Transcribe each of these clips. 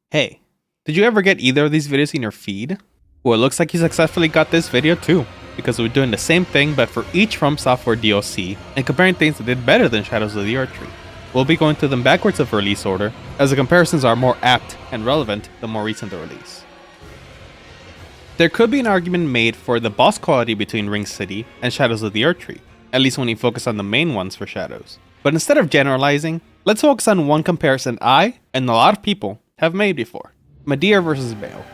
Hey, did you ever get either of these videos in your feed? Well, it looks like you successfully got this video too, because we're doing the same thing but for each From Software DLC and comparing things that did better than Shadows of the Erdtree. We'll be going through them backwards of release order, as the comparisons are more apt and relevant the more recent the release. There could be an argument made for the boss quality between Ring City and Shadows of the Erdtree, at least when you focus on the main ones for Shadows. But instead of generalizing, let's focus on one comparison I, and a lot of people, have made before. Medea vs Bale.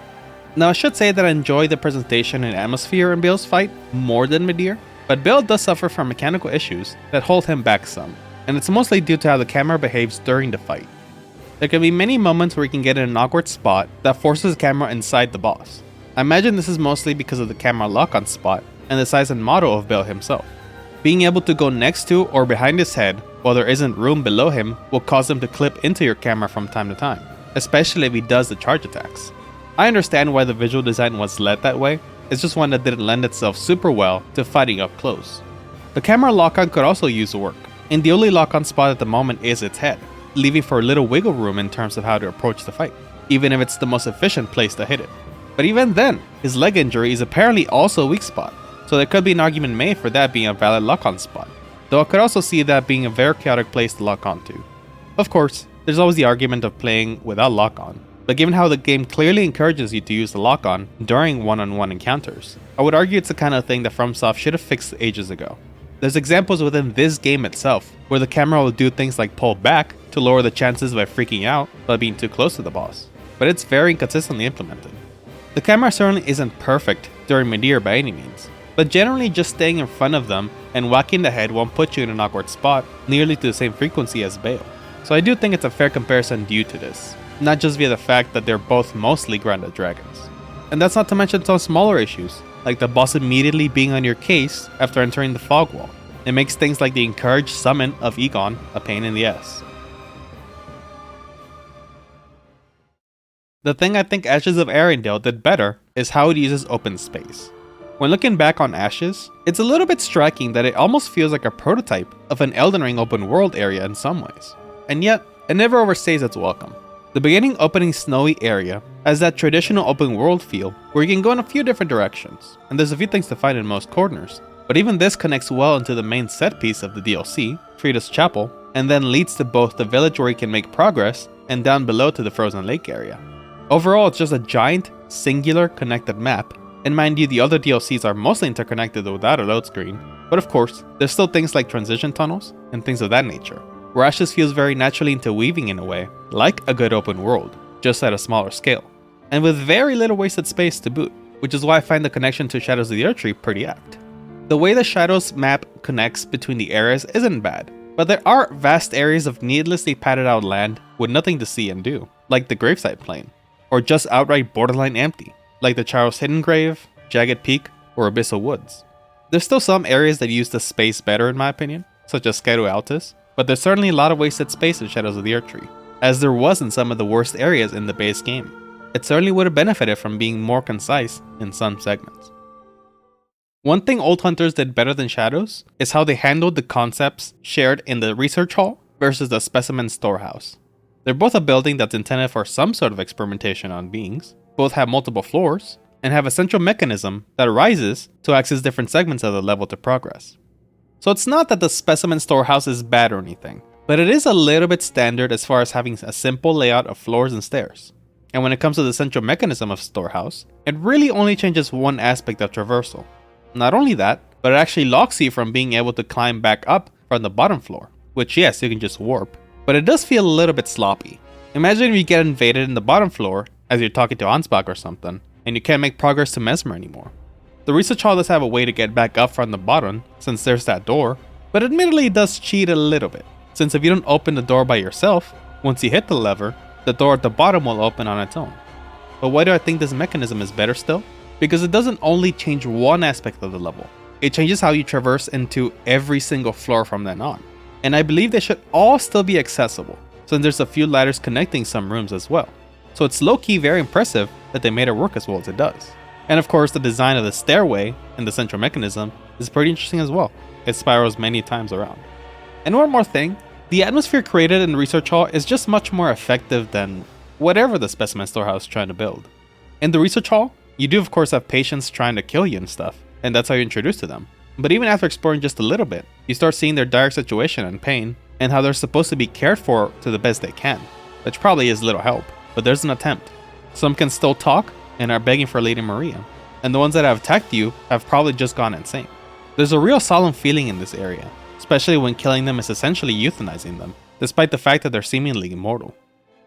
Now I should say that I enjoy the presentation and atmosphere in Bale's fight more than Medea, but Bale does suffer from mechanical issues that hold him back some, and it's mostly due to how the camera behaves during the fight. There can be many moments where you can get in an awkward spot that forces the camera inside the boss. I imagine this is mostly because of the camera lock-on spot and the size and model of Bale himself. Being able to go next to or behind his head while there isn't room below him will cause him to clip into your camera from time to time, especially if he does the charge attacks. I understand why the visual design was led that way, it's just one that didn't lend itself super well to fighting up close. The camera lock-on could also use work, and the only lock-on spot at the moment is its head, leaving for a little wiggle room in terms of how to approach the fight, even if it's the most efficient place to hit it. But even then, his leg injury is apparently also a weak spot, so there could be an argument made for that being a valid lock-on spot, though I could also see that being a very chaotic place to lock onto. Of course, there's always the argument of playing without lock-on, but given how the game clearly encourages you to use the lock-on during one-on-one encounters, I would argue it's the kind of thing that FromSoft should have fixed ages ago. There's examples within this game itself, where the camera will do things like pull back to lower the chances by freaking out by being too close to the boss, but it's very inconsistently implemented. The camera certainly isn't perfect during Medea by any means, but generally just staying in front of them and whacking the head won't put you in an awkward spot nearly to the same frequency as Bale. So I do think it's a fair comparison due to this, not just via the fact that they're both mostly grounded dragons. And that's not to mention some smaller issues, like the boss immediately being on your case after entering the fog wall. It makes things like the encouraged summon of Egon a pain in the ass. The thing I think Ashes of Ariandel did better is how it uses open space. When looking back on Ashes, it's a little bit striking that it almost feels like a prototype of an Elden Ring open world area in some ways, and yet it never overstays its welcome. The beginning opening snowy area has that traditional open world feel where you can go in a few different directions, and there's a few things to find in most corners, but even this connects well into the main set piece of the DLC, Frida's Chapel, and then leads to both the village where you can make progress and down below to the frozen lake area. Overall, it's just a giant, singular, connected map, and mind you, the other DLCs are mostly interconnected without a load screen, but of course, there's still things like transition tunnels and things of that nature, where Ashes feels very naturally interweaving in a way, like a good open world, just at a smaller scale, and with very little wasted space to boot, which is why I find the connection to Shadows of the Erdtree pretty apt. The way the Shadows map connects between the areas isn't bad, but there are vast areas of needlessly padded out land with nothing to see and do, like the Graveside Plain, or just outright borderline empty, like the Charos Hidden Grave, Jagged Peak, or Abyssal Woods. There's still some areas that use the space better in my opinion, such as Skyro Altus, but there's certainly a lot of wasted space in Shadows of the Erdtree, as there was in some of the worst areas in the base game. It certainly would have benefited from being more concise in some segments. One thing Old Hunters did better than Shadows is how they handled the concepts shared in the Research Hall versus the Specimen Storehouse. They're both a building that's intended for some sort of experimentation on beings, both have multiple floors, and have a central mechanism that rises to access different segments of the level to progress. So it's not that the Specimen Storehouse is bad or anything, but it is a little bit standard as far as having a simple layout of floors and stairs. And when it comes to the central mechanism of Storehouse, it really only changes one aspect of traversal. Not only that, but it actually locks you from being able to climb back up from the bottom floor, which yes, you can just warp, but it does feel a little bit sloppy. Imagine if you get invaded in the bottom floor as you're talking to Ansbach or something, and you can't make progress to Mesmer anymore. The Research Hall does have a way to get back up from the bottom, since there's that door, but admittedly it does cheat a little bit, since if you don't open the door by yourself, once you hit the lever, the door at the bottom will open on its own. But why do I think this mechanism is better still? Because it doesn't only change one aspect of the level, it changes how you traverse into every single floor from then on. And I believe they should all still be accessible, since there's a few ladders connecting some rooms as well. So it's low-key very impressive that they made it work as well as it does. And of course, the design of the stairway and the central mechanism is pretty interesting as well. It spirals many times around. And one more thing, the atmosphere created in Research Hall is just much more effective than whatever the specimen storehouse is trying to build. In the research hall, you do of course have patients trying to kill you and stuff, and that's how you're introduced to them. But even after exploring just a little bit, you start seeing their dire situation and pain, and how they're supposed to be cared for to the best they can, which probably is little help, but there's an attempt. Some can still talk and are begging for Lady Maria, and the ones that have attacked you have probably just gone insane. There's a real solemn feeling in this area, especially when killing them is essentially euthanizing them, despite the fact that they're seemingly immortal.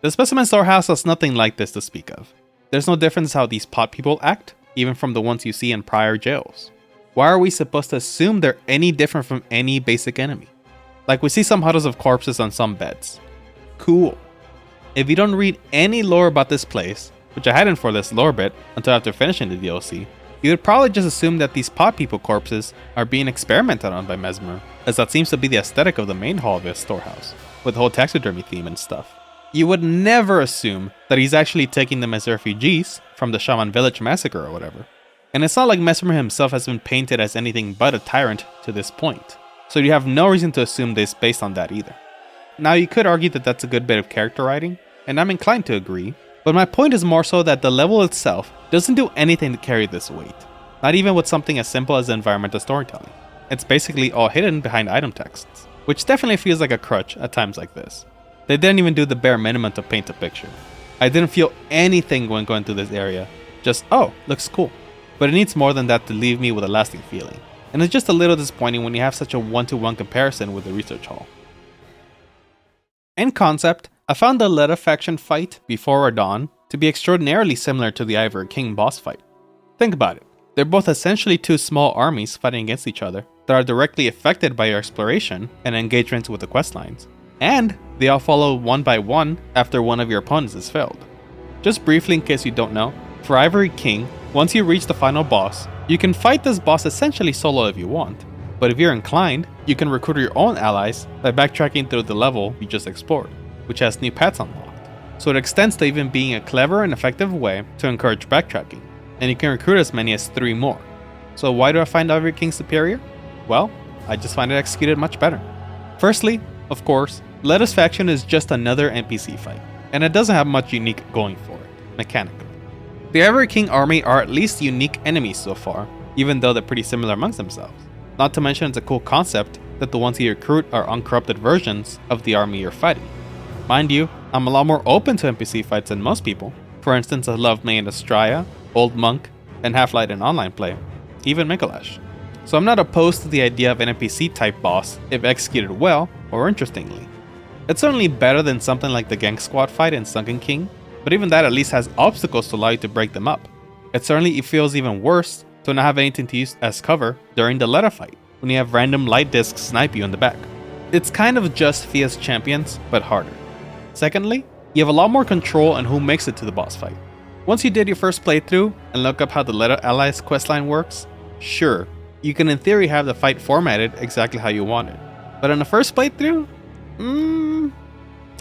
The specimen storehouse has nothing like this to speak of. There's no difference how these pot people act, even from the ones you see in prior jails. Why are we supposed to assume they're any different from any basic enemy? Like we see some huddles of corpses on some beds. Cool. If you don't read any lore about this place, which I hadn't for this lore bit until after finishing the DLC, you would probably just assume that these pot people corpses are being experimented on by Mesmer, as that seems to be the aesthetic of the main hall of his storehouse, with the whole taxidermy theme and stuff. You would never assume that he's actually taking them as refugees from the Shaman Village massacre or whatever. And it's not like Mesmer himself has been painted as anything but a tyrant to this point, so you have no reason to assume this based on that either. Now you could argue that that's a good bit of character writing, and I'm inclined to agree, but my point is more so that the level itself doesn't do anything to carry this weight, not even with something as simple as environmental storytelling. It's basically all hidden behind item texts, which definitely feels like a crutch at times like this. They didn't even do the bare minimum to paint a picture. I didn't feel anything when going through this area, just, oh, looks cool. But it needs more than that to leave me with a lasting feeling, and it's just a little disappointing when you have such a one-to-one comparison with the research hall. In concept, I found the Leda faction fight before Dawn to be extraordinarily similar to the Ivory King boss fight. Think about it, they're both essentially two small armies fighting against each other that are directly affected by your exploration and engagements with the questlines, and they all follow one by one after one of your opponents is felled. Just briefly in case you don't know, for Ivory King, once you reach the final boss, you can fight this boss essentially solo if you want, but if you're inclined, you can recruit your own allies by backtracking through the level you just explored, which has new paths unlocked. So it extends to even being a clever and effective way to encourage backtracking, and you can recruit as many as 3 more. So why do I find Ivory King superior? Well, I just find it executed much better. Firstly, of course, Leda's faction is just another NPC fight, and it doesn't have much unique going for it, mechanically. The Ivory King army are at least unique enemies so far, even though they're pretty similar amongst themselves. Not to mention it's a cool concept that the ones you recruit are uncorrupted versions of the army you're fighting. Mind you, I'm a lot more open to NPC fights than most people. For instance, I love main Astraea, Old Monk, and Half-Light in online play, even Mikolash. So I'm not opposed to the idea of an NPC type boss if executed well or interestingly. It's certainly better than something like the Gang Squad fight in Sunken King, but even that at least has obstacles to allow you to break them up. It feels even worse to not have anything to use as cover during the Leda fight, when you have random light discs snipe you in the back. It's kind of just Fia's champions, but harder. Secondly, you have a lot more control on who makes it to the boss fight. Once you did your first playthrough and look up how the Leda Allies questline works, sure, you can in theory have the fight formatted exactly how you want it. But in the first playthrough,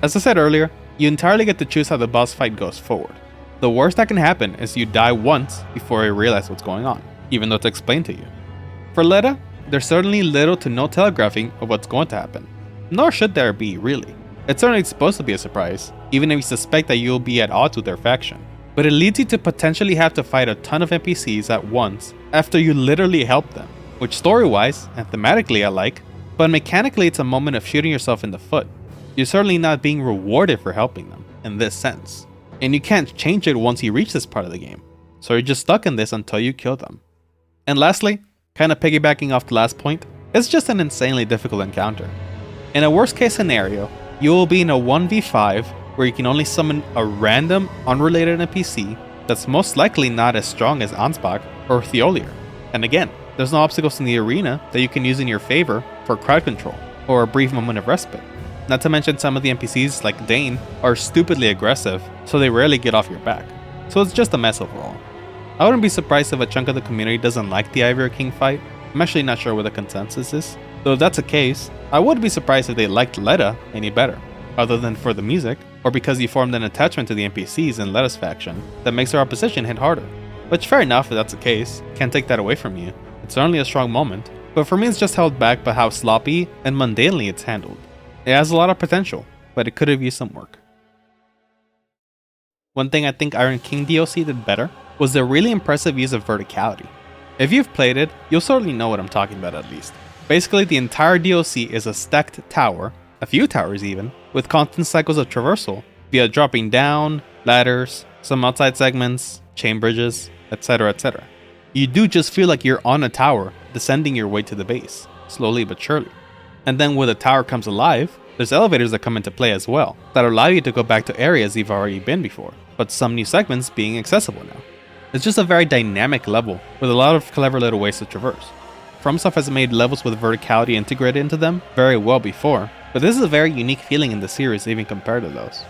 as I said earlier, you entirely get to choose how the boss fight goes forward. The worst that can happen is you die once before you realize what's going on, even though it's explained to you. For Leda, there's certainly little to no telegraphing of what's going to happen, nor should there be, really. It's certainly supposed to be a surprise, even if you suspect that you'll be at odds with their faction. But it leads you to potentially have to fight a ton of NPCs at once after you literally help them, which story-wise and thematically I like, but mechanically it's a moment of shooting yourself in the foot. You're certainly not being rewarded for helping them, in this sense. And you can't change it once you reach this part of the game, so you're just stuck in this until you kill them. And lastly, kinda piggybacking off the last point, it's just an insanely difficult encounter. In a worst case scenario, you will be in a 1v5 where you can only summon a random, unrelated NPC that's most likely not as strong as Ansbach or Theolier. And again, there's no obstacles in the arena that you can use in your favor for crowd control or a brief moment of respite. Not to mention some of the NPCs like Dane are stupidly aggressive, so they rarely get off your back. So it's just a mess overall. I wouldn't be surprised if a chunk of the community doesn't like the Ivory King fight. I'm actually not sure what the consensus is, though if that's the case, I would be surprised if they liked Leda any better, other than for the music, or because you formed an attachment to the NPCs in Leda's faction that makes their opposition hit harder. Which fair enough if that's the case, can't take that away from you. It's certainly a strong moment, but for me it's just held back by how sloppy and mundanely it's handled. It has a lot of potential, but it could have used some work. One thing I think Iron King DLC did better was the really impressive use of verticality. If you've played it, you'll certainly know what I'm talking about at least. Basically, the entire DLC is a stacked tower, a few towers even, with constant cycles of traversal via dropping down, ladders, some outside segments, chain bridges, etc, etc. You do just feel like you're on a tower, descending your way to the base, slowly but surely. And then when the tower comes alive, there's elevators that come into play as well, that allow you to go back to areas you've already been before, but some new segments being accessible now. It's just a very dynamic level, with a lot of clever little ways to traverse. FromSoft has made levels with verticality integrated into them very well before, but this is a very unique feeling in the series even compared to those.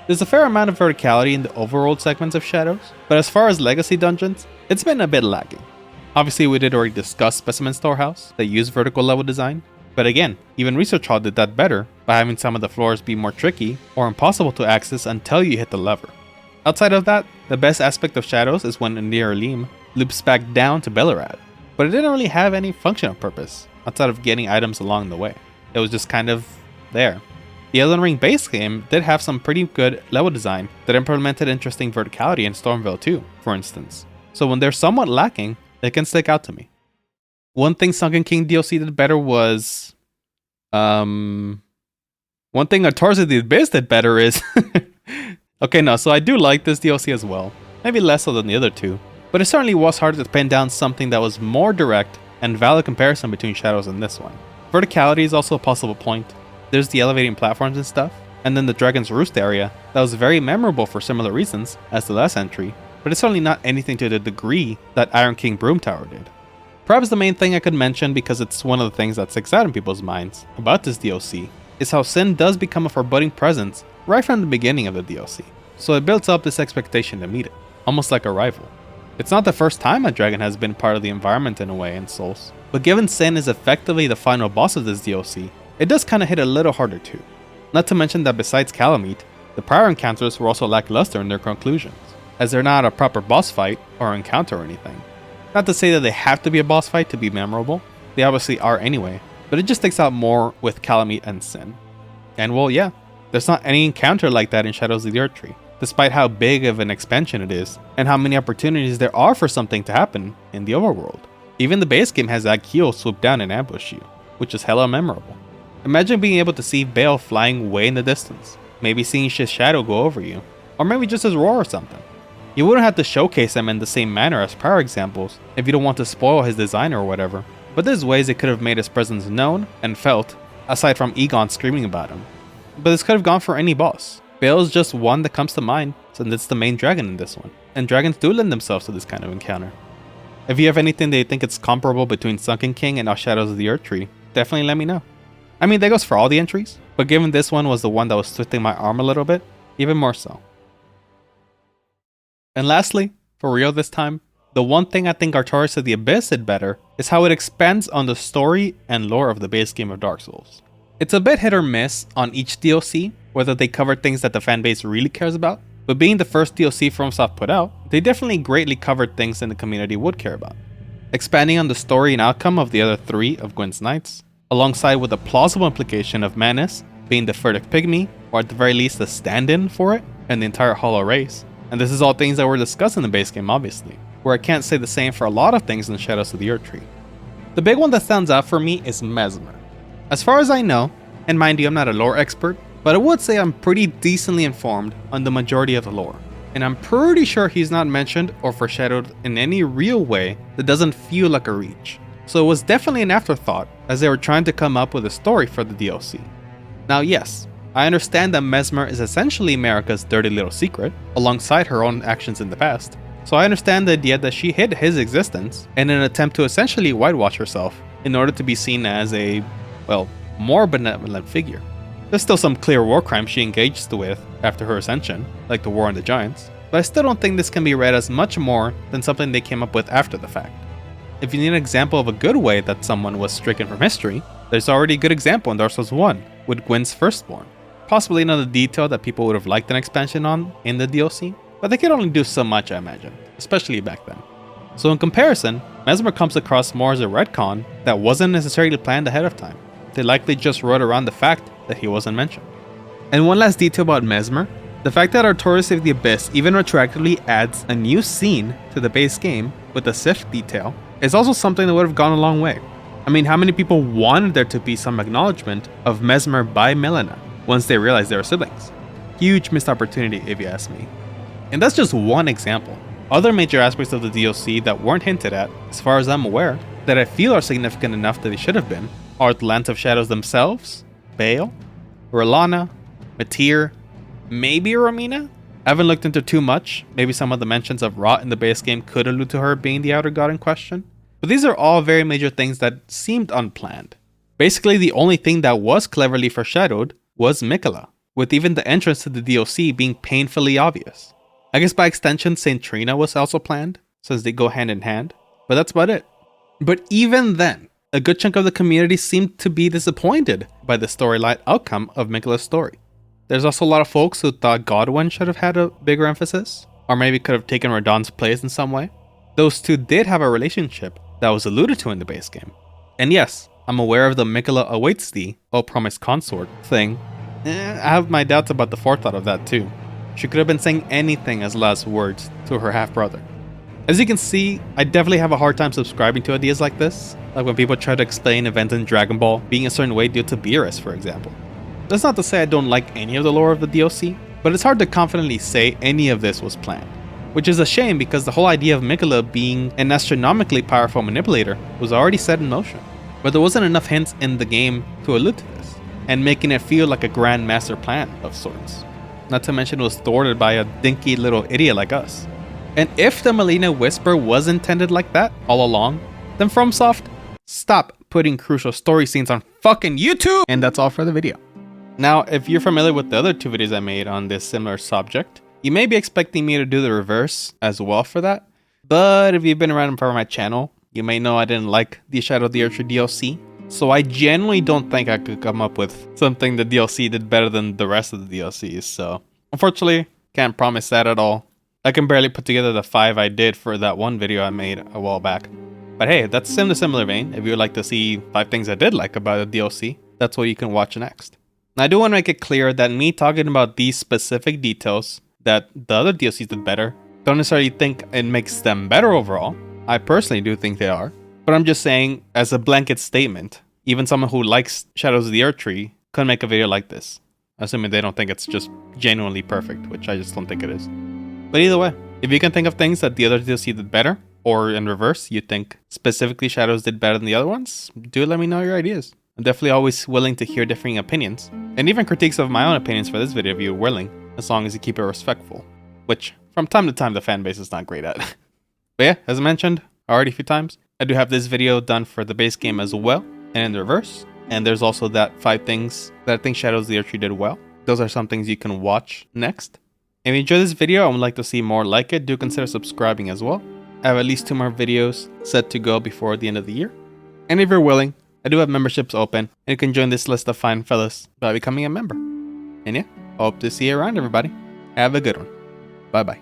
There's a fair amount of verticality in the overworld segments of Shadows, but as far as legacy dungeons, it's been a bit lacking. Obviously we did already discuss Specimen Storehouse that used vertical level design, but again, even Research Hall did that better by having some of the floors be more tricky or impossible to access until you hit the lever. Outside of that, the best aspect of Shadows is when Nir Elim loops back down to Bellerad, but it didn't really have any functional purpose outside of getting items along the way. It was just kind of there. The Elden Ring base game did have some pretty good level design that implemented interesting verticality in Stormville 2, for instance. So when they're somewhat lacking, they can stick out to me. One thing Sunken King DLC did better was... one thing Artorias of the Abyss did better is... Okay, no, so I do like this DLC as well. Maybe less so than the other two. But it certainly was hard to pin down something that was more direct and valid comparison between Shadows and this one. Verticality is also a possible point. There's the elevating platforms and stuff, and then the Dragon's Roost area that was very memorable for similar reasons as the last entry, but it's certainly not anything to the degree that Iron King Broom Tower did. Perhaps the main thing I could mention, because it's one of the things that sticks out in people's minds about this DLC, is how Sin does become a foreboding presence right from the beginning of the DLC, so it builds up this expectation to meet it, almost like a rival. It's not the first time a dragon has been part of the environment in a way in Souls, but given Sin is effectively the final boss of this DLC, it does kinda hit a little harder too. Not to mention that besides Calamite, the prior encounters were also lackluster in their conclusions, as they're not a proper boss fight or encounter or anything. Not to say that they have to be a boss fight to be memorable, they obviously are anyway, but it just sticks out more with Calamite and Sin. And well, yeah, there's not any encounter like that in Shadows of the Erdtree, despite how big of an expansion it is, and how many opportunities there are for something to happen in the overworld. Even the base game has that Keel swoop down and ambush you, which is hella memorable. Imagine being able to see Bale flying way in the distance, maybe seeing his shadow go over you, or maybe just his roar or something. You wouldn't have to showcase him in the same manner as prior examples if you don't want to spoil his design or whatever, but there's ways it could have made his presence known and felt, aside from Egon screaming about him. But this could have gone for any boss. Bale is just one that comes to mind, since it's the main dragon in this one, and dragons do lend themselves to this kind of encounter. If you have anything that you think it's comparable between Sunken King and Shadows of the Erdtree, definitely let me know. I mean, that goes for all the entries, but given this one was the one that was twisting my arm a little bit, even more so. And lastly, for real this time, the one thing I think Artorias of the Abyss did better is how it expands on the story and lore of the base game of Dark Souls. It's a bit hit or miss on each DLC, whether they cover things that the fanbase really cares about, but being the first DLC FromSoft put out, they definitely greatly covered things that the community would care about. Expanding on the story and outcome of the other three of Gwyn's Knights, alongside with the plausible implication of Manus being the Furtick Pygmy, or at the very least a stand-in for it, and the entire Hollow race. And this is all things that were discussed in the base game obviously, where I can't say the same for a lot of things in Shadows of the Erdtree. The big one that stands out for me is Mesmer. As far as I know, and mind you I'm not a lore expert, but I would say I'm pretty decently informed on the majority of the lore, and I'm pretty sure he's not mentioned or foreshadowed in any real way that doesn't feel like a reach. So it was definitely an afterthought as they were trying to come up with a story for the DLC. Now yes, I understand that Mesmer is essentially America's dirty little secret, alongside her own actions in the past, so I understand the idea that she hid his existence in an attempt to essentially whitewash herself in order to be seen as a, well, more benevolent figure. There's still some clear war crimes she engaged with after her ascension, like the War on the Giants, but I still don't think this can be read as much more than something they came up with after the fact. If you need an example of a good way that someone was stricken from history, there's already a good example in Dark Souls 1 with Gwyn's Firstborn. Possibly another detail that people would have liked an expansion on in the DLC, but they could only do so much I imagine, especially back then. So in comparison, Mesmer comes across more as a retcon that wasn't necessarily planned ahead of time. They likely just wrote around the fact that he wasn't mentioned. And one last detail about Mesmer, The fact that Artorias Save the Abyss even retroactively adds a new scene to the base game with a Sith detail is also something that would have gone a long way. I mean, how many people wanted there to be some acknowledgement of Mesmer by Melina once they realized they were siblings? Huge missed opportunity if you ask me. And that's just one example. Other major aspects of the DLC that weren't hinted at, as far as I'm aware, that I feel are significant enough that they should have been, are the Lands of Shadows themselves, Baal, R'Lana, Matir, maybe Romina? I haven't looked into too much. Maybe some of the mentions of Rot in the base game could allude to her being the outer god in question. But these are all very major things that seemed unplanned. Basically, the only thing that was cleverly foreshadowed was Miquella, with even the entrance to the DLC being painfully obvious. I guess by extension, Saint Trina was also planned, since they go hand in hand, but that's about it. But even then, a good chunk of the community seemed to be disappointed by the storyline outcome of Miquella's story. There's also a lot of folks who thought Godwyn should have had a bigger emphasis, or maybe could have taken Radahn's place in some way. Those two did have a relationship that was alluded to in the base game. And yes, I'm aware of the Miquella awaits thee, O promised consort thing. I have my doubts about the forethought of that too. She could have been saying anything as last words to her half-brother. As you can see, I definitely have a hard time subscribing to ideas like this, like when people try to explain events in Dragon Ball being a certain way due to Beerus, for example. That's not to say I don't like any of the lore of the DLC, but it's hard to confidently say any of this was planned. Which is a shame because the whole idea of Miquella being an astronomically powerful manipulator was already set in motion. But there wasn't enough hints in the game to allude to this, and making it feel like a grand master plan of sorts. Not to mention it was thwarted by a dinky little idiot like us. And if the Melina Whisper was intended like that all along, then FromSoft, stop putting crucial story scenes on fucking YouTube! And that's all for the video. Now, if you're familiar with the other two videos I made on this similar subject, you may be expecting me to do the reverse as well for that. But if you've been around and part of my channel, you may know I didn't like the Shadow of the Erdtree DLC. So I genuinely don't think I could come up with something the DLC did better than the rest of the DLCs. So unfortunately, can't promise that at all. I can barely put together the 5 I did for that one video I made a while back. But hey, that's in a similar vein. If you would like to see 5 things I did like about the DLC, that's what you can watch next. Now, I do want to make it clear that me talking about these specific details that the other DLCs did better, don't necessarily think it makes them better overall. I personally do think they are. But I'm just saying, as a blanket statement, even someone who likes Shadows of the Erdtree could make a video like this. Assuming they don't think it's just genuinely perfect, which I just don't think it is. But either way, if you can think of things that the other DLC did better, or in reverse, you think specifically Shadows did better than the other ones, do let me know your ideas. I'm definitely always willing to hear differing opinions, and even critiques of my own opinions for this video if you're willing, as long as you keep it respectful, which from time to time the fanbase is not great at. But yeah, as I mentioned already a few times, I do have this video done for the base game as well, and in the reverse, and there's also that 5 things that I think Shadows of the Erdtree did well. Those are some things you can watch next. If you enjoyed this video and would like to see more like it, do consider subscribing as well. I have at least 2 more videos set to go before the end of the year. And if you're willing, I do have memberships open, and you can join this list of fine fellas by becoming a member. And yeah, hope to see you around, everybody. Have a good one. Bye bye.